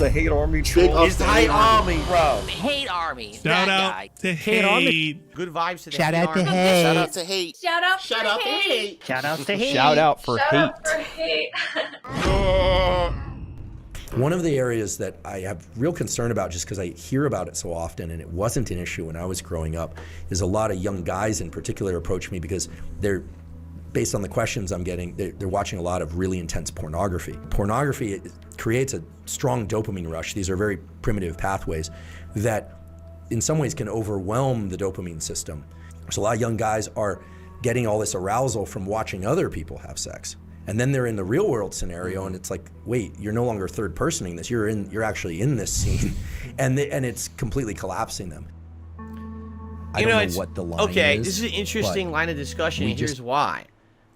the hate army troll. It's the hate army, bro. Hate army. Shout out to hate. Good vibes to the Shout hate out to army. hate. Shout out to hate. Shout out Shout for out to hate. hate. Shout out to hate. Shout out for Shout hate. out for hate. One of the areas that I have real concern about, just because I hear about it so often, and it wasn't an issue when I was growing up, is a lot of young guys in particular approach me because they're, based on the questions I'm getting, they're watching a lot of really intense pornography. Pornography creates a strong dopamine rush. These are very primitive pathways that in some ways can overwhelm the dopamine system. So a lot of young guys are getting all this arousal from watching other people have sex. And then they're in the real world scenario and it's like, wait, you're no longer third personing this, you're actually in this scene. and it's completely collapsing them. I don't know what the line is. Okay, this is an interesting line of discussion, and here's why,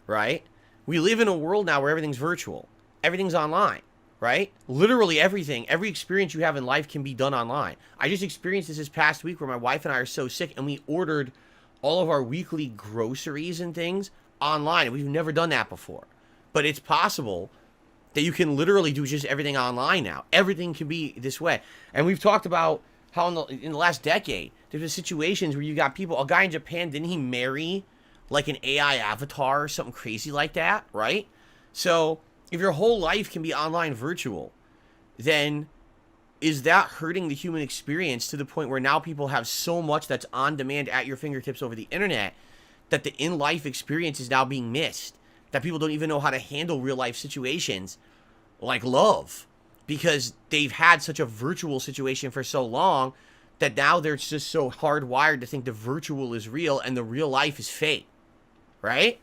right? We live in a world now where everything's virtual. Everything's online, right? Literally everything, every experience you have in life can be done online. I just experienced this past week where my wife and I are so sick, and we ordered all of our weekly groceries and things online. We've never done that before. But it's possible that you can literally do just everything online now. Everything can be this way. And we've talked about how in the last decade, there's been situations where you got people, a guy in Japan, didn't he marry like an AI avatar or something crazy like that, right? So if your whole life can be online virtual, then is that hurting the human experience to the point where now people have so much that's on demand at your fingertips over the internet that the in-life experience is now being missed? That people don't even know how to handle real life situations like love because they've had such a virtual situation for so long that now they're just so hardwired to think the virtual is real and the real life is fake, right?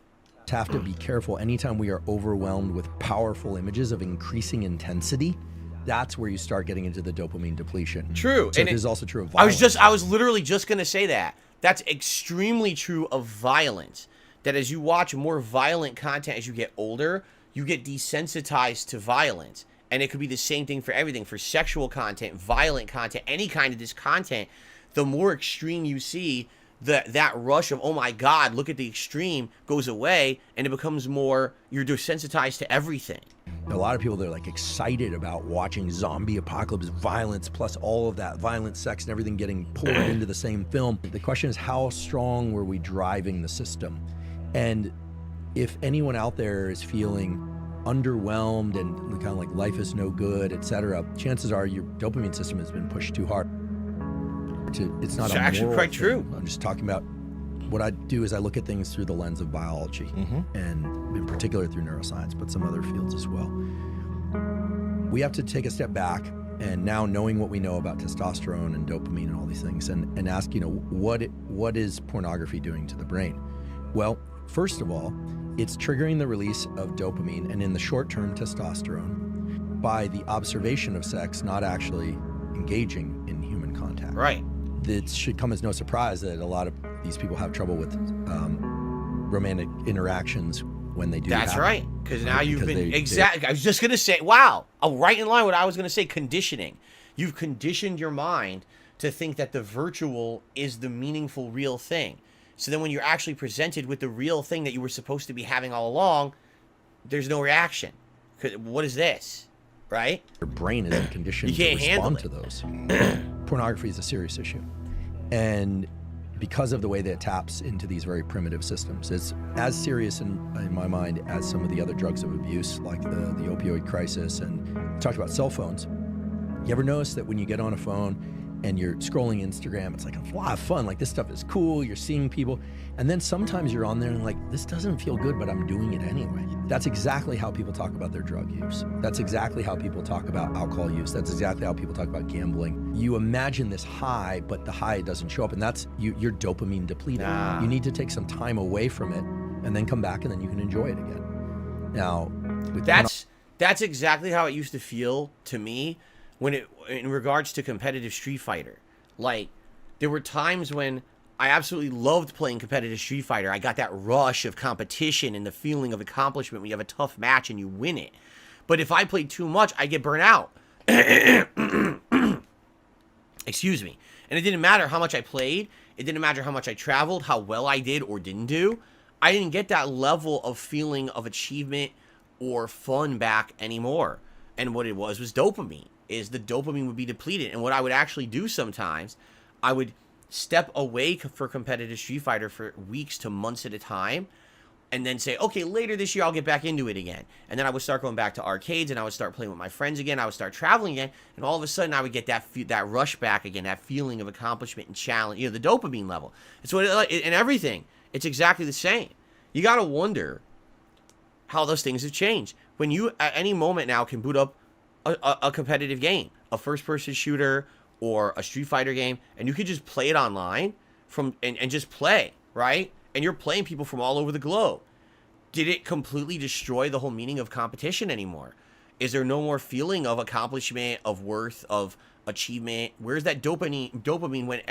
Have to be careful. Anytime we are overwhelmed with powerful images of increasing intensity, that's where you start getting into the dopamine depletion. True. So and it is also true of violence. I was literally just going to say that. That's extremely true of violence. That as you watch more violent content as you get older, you get desensitized to violence. And it could be the same thing for everything. For sexual content, violent content, any kind of this content, the more extreme you see, that rush of, oh my God, look at the extreme, goes away, and it becomes more, you're desensitized to everything. A lot of people, they're like excited about watching zombie apocalypse violence, plus all of that violent sex and everything getting poured into the same film. The question is, how strong were we driving the system? And if anyone out there is feeling underwhelmed and kind of like life is no good, etc., chances are your dopamine system has been pushed too hard. It's not actually quite true. I'm just talking about what I do is I look at things through the lens of biology, and in particular through neuroscience, but some other fields as well. We have to take a step back, and now knowing what we know about testosterone and dopamine and all these things, and ask, what is pornography doing to the brain? Well, first of all, it's triggering the release of dopamine and in the short term testosterone by the observation of sex, not actually engaging in human contact. Right. It should come as no surprise that a lot of these people have trouble with romantic interactions when they do. That's right. Because now you've been exactly. I was just gonna say, wow, right in line with what I was gonna say. Conditioning. You've conditioned your mind to think that the virtual is the meaningful, real thing. So then when you're actually presented with the real thing that you were supposed to be having all along, there's no reaction. What is this? Right? Your brain isn't conditioned to respond to those. Pornography is a serious issue. And because of the way that it taps into these very primitive systems, it's as serious in my mind as some of the other drugs of abuse, like the opioid crisis. And we talked about cell phones. You ever notice that when you get on a phone and you're scrolling Instagram, it's like a lot of fun, like this stuff is cool, you're seeing people, and then sometimes you're on there and like, this doesn't feel good, but I'm doing it anyway. That's exactly how people talk about their drug use. That's exactly how people talk about alcohol use. That's exactly how people talk about gambling. You imagine this high, but the high doesn't show up, and that's, you're dopamine depleted. You need to take some time away from it and then come back and then you can enjoy it again. Now, that's exactly how it used to feel to me in regards to competitive Street Fighter. Like, there were times when I absolutely loved playing competitive Street Fighter. I got that rush of competition and the feeling of accomplishment when you have a tough match and you win it. But if I played too much, I get burnt out. Excuse me. And it didn't matter how much I played. It didn't matter how much I traveled, how well I did or didn't do. I didn't get that level of feeling of achievement or fun back anymore. And what it was dopamine. is the dopamine would be depleted. And what I would actually do sometimes, I would step away for competitive Street Fighter for weeks to months at a time, and then say, okay, later this year I'll get back into it again. And then I would start going back to arcades, and I would start playing with my friends again. I would start traveling again, and all of a sudden I would get that rush back again, that feeling of accomplishment and challenge, the dopamine level. It's what and everything. It's exactly the same. You got to wonder how those things have changed. When you, at any moment now, can boot up a competitive game, a first-person shooter or a Street Fighter game, and you could just play it online and just play, right? And you're playing people from all over the globe. Did it completely destroy the whole meaning of competition anymore? Is there no more feeling of accomplishment, of worth, of achievement? Where's that dopamine when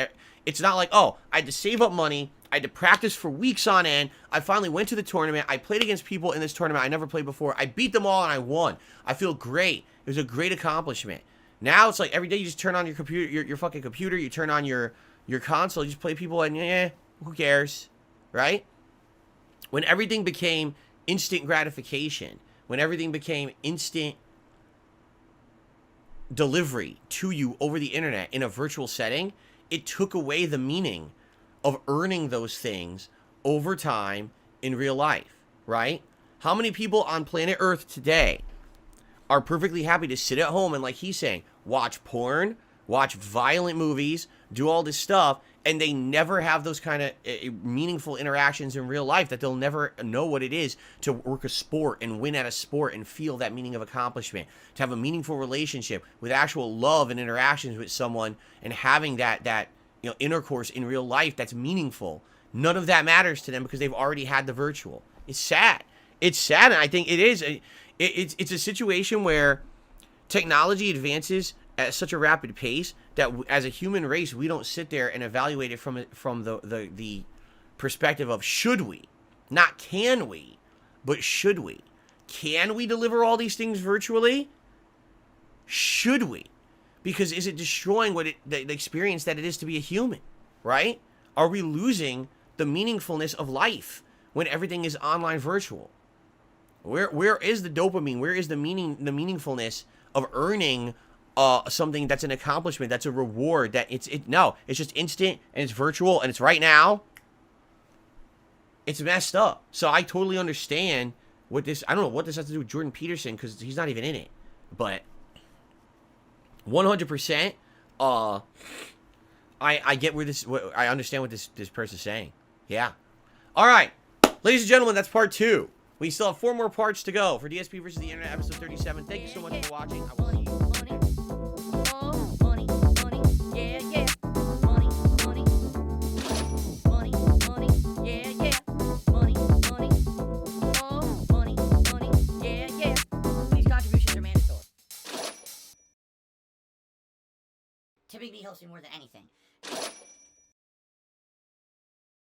it's not like, oh, I had to save up money, I had to practice for weeks on end, I finally went to the tournament, I played against people in this tournament I never played before, I beat them all and I won. I feel great. It was a great accomplishment. Now it's like every day you just turn on your computer, your fucking computer, you turn on your console, you just play people and who cares? Right? When everything became instant gratification, when everything became instant delivery to you over the internet in a virtual setting, it took away the meaning of earning those things over time in real life, right? How many people on planet Earth today are perfectly happy to sit at home and, like he's saying, watch porn, watch violent movies, do all this stuff, and they never have those kind of meaningful interactions in real life, that they'll never know what it is to work a sport and win at a sport and feel that meaning of accomplishment, to have a meaningful relationship with actual love and interactions with someone and having that intercourse in real life that's meaningful. None of that matters to them because they've already had the virtual. It's sad. It's sad, and I think it is. It's a situation where technology advances at such a rapid pace that as a human race, we don't sit there and evaluate it from the perspective of should we, not can we, but should we? Can we deliver all these things virtually? Should we? Because is it destroying the experience that it is to be a human, right? Are we losing the meaningfulness of life when everything is online virtual? Where is the dopamine? Where is the meaningfulness of earning something that's an accomplishment, that's a reward, that it's just instant and it's virtual and it's right now? It's messed up. So I totally understand what this, I don't know what this has to do with Jordan Peterson, because he's not even in it, but 100%, I get I understand what this person's saying. Yeah. All right, ladies and gentlemen, that's part 2. We still have 4 more parts to go for DSP versus the Internet, episode 37. Thank you so much for watching. I will see you. Tipping me helps me more than anything.